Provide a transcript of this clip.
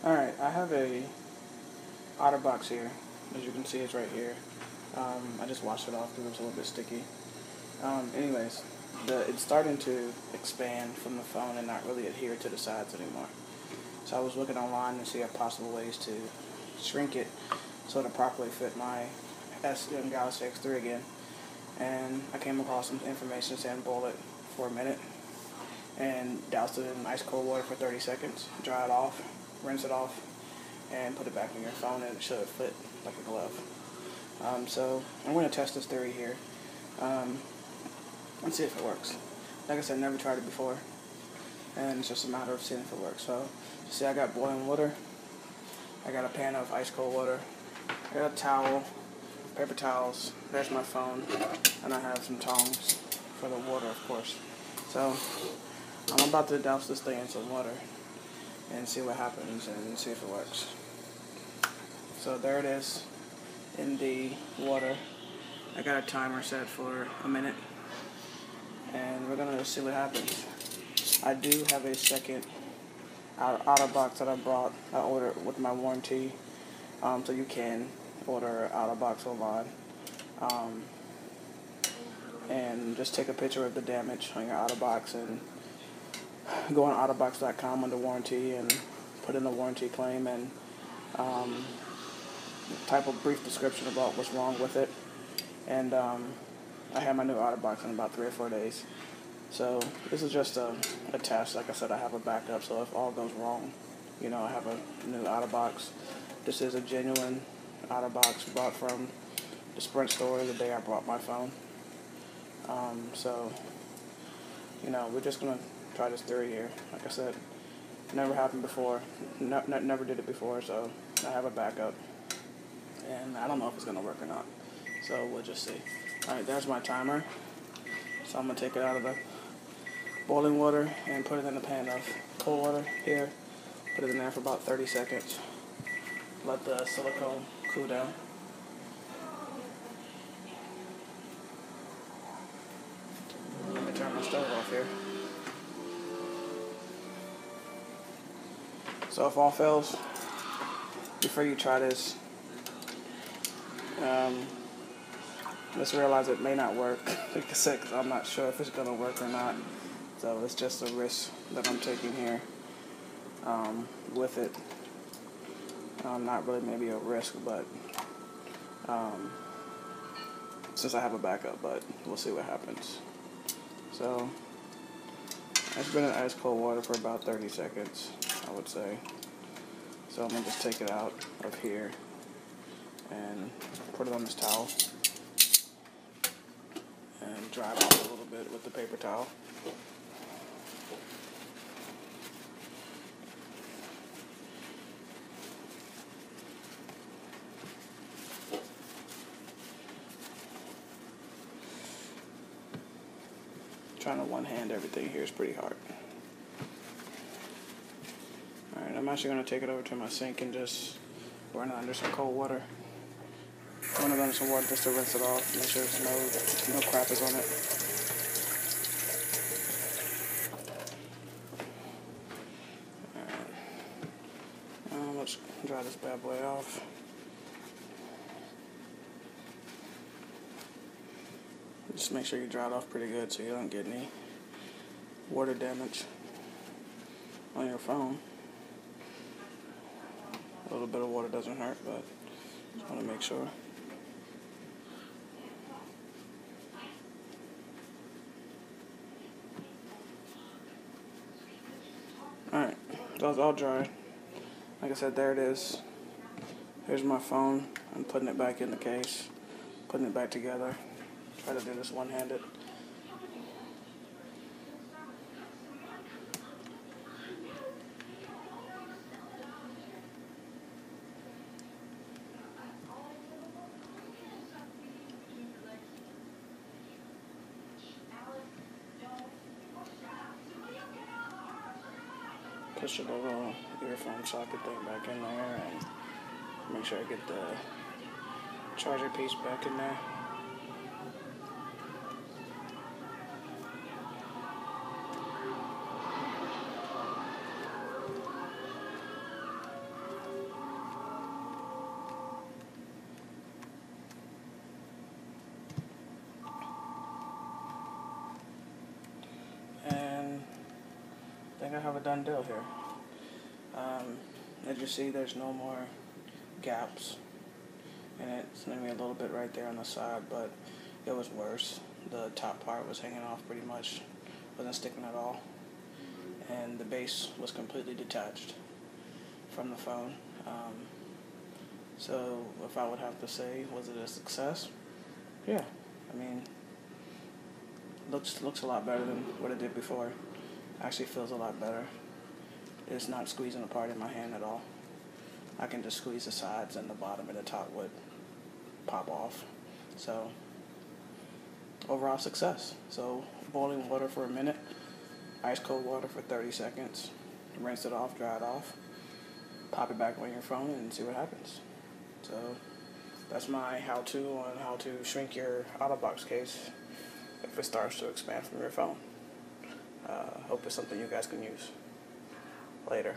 Alright, I have a otter box here. As you can see, it's right here. I just washed it off because it was a little bit sticky. Anyways, it's starting to expand from the phone and not really adhere to the sides anymore. So I was looking online to see possible ways to shrink it so to properly fit my Galaxy X3 again. And I came across some information saying boil it for a minute and douse it in ice cold water for 30 seconds, dry it off, rinse it off, and put it back in your phone, and it should fit like a glove. So I'm going to test this theory here and see if it works. Like I said, never tried it before, and it's just a matter of seeing if it works. So, see, I got boiling water, I got a pan of ice cold water, I got a towel, paper towels, there's my phone, and I have some tongs for the water, of course. So I'm about to douse this thing in some water and see what happens and see if it works. So there it is in the water. I got a timer set for a minute, and we're gonna see what happens. I do have a second otter box that I ordered with my warranty, so you can order otter box online, and just take a picture of the damage on your otter box and go on otterbox.com under warranty and put in a warranty claim and type a brief description about what's wrong with it. And I have my new otter box in about 3 or 4 days. So this is just a test. Like I said, I have a backup, so if all goes wrong, I have a new otter box. This is a genuine otter box bought from the Sprint store the day I bought my phone. So we're just gonna try this theory here. Like I said, never happened before. Never did it before, so I have a backup. And I don't know if it's gonna work or not. So we'll just see. Alright, there's my timer. So I'm gonna take it out of the boiling water and put it in a pan of cold water here. Put it in there for about 30 seconds. Let the silicone cool down. Let me turn my stove off here. So if all fails, before you try this, let's realize it may not work. Like I said, 'cause I'm not sure if it's going to work or not. So it's just a risk that I'm taking here with it. Not really maybe a risk, but since I have a backup, but we'll see what happens. So it's been in ice cold water for about 30 seconds, I would say. So I'm going to just take it out of here and put it on this towel and dry it off a little bit with the paper towel. Trying to one-hand everything here is pretty hard. Alright, I'm actually going to take it over to my sink and just run it under some cold water. Run it under some water just to rinse it off, make sure there's no crap is on it. Alright. Let's dry this bad boy off. Just make sure you dry it off pretty good so you don't get any water damage on your phone. A little bit of water doesn't hurt, but just want to make sure. Alright, that was all dry. Like I said, there it is. Here's my phone. I'm putting it back in the case, putting it back together. Try to do this one-handed. Push the little earphone socket thing back in there and make sure I get the charger piece back in there. think I have a done deal here. As you see, there's no more gaps in it. It's maybe a little bit right there on the side, but it was worse. The top part was hanging off pretty much, wasn't sticking at all, and the base was completely detached from the phone. So if I would have to say, was it a success? Yeah, I mean, looks a lot better than what it did before. Actually feels a lot better. It's not squeezing apart in my hand at all. I can just squeeze the sides, and the bottom and the top would pop off. So overall success. So boiling water for a minute, ice cold water for 30 seconds, rinse it off, dry it off, pop it back on your phone and see what happens. So that's my how-to on how to shrink your OtterBox case if it starts to expand from your phone. Hope it's something you guys can use. Later.